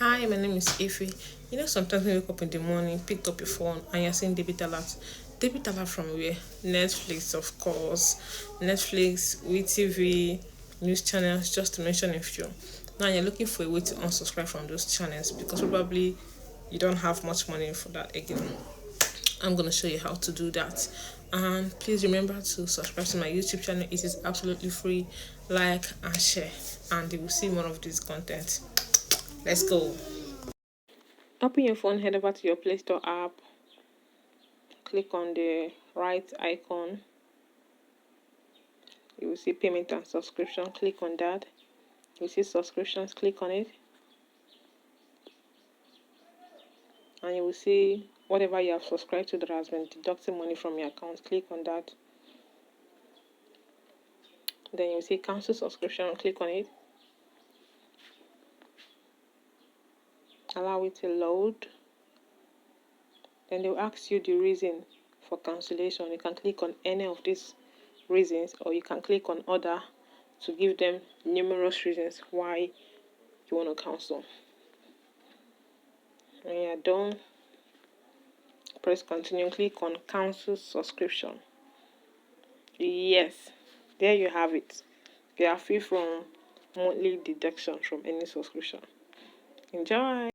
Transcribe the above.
Hi, my name is Ify. Sometimes when you wake up in the morning, pick up your phone, and you're seeing debit alert. Debit alert from where? Netflix, of course. Netflix, WeTV, news channels, just to mention a few. Now you're looking for a way to unsubscribe from those channels because probably you don't have much money for that again. I'm gonna show you how to do that. And please remember to subscribe to my YouTube channel. It is absolutely free. Like and share, and you will see more of this content. Let's go. Open your phone, head over to your Play Store app, click on the right icon. You will see payment and subscription, click on that. You see subscriptions, click on it. And you will see whatever you have subscribed to that has been deducting money from your account, click on that. Then you will see cancel subscription, click on it. Allow it to load. Then they will ask you the reason for cancellation. You can click on any of these reasons, or you can click on other to give them numerous reasons why you want to cancel. When you're done, press continue, click on cancel subscription. Yes, there you have it. You are free from monthly deduction from any subscription. Enjoy.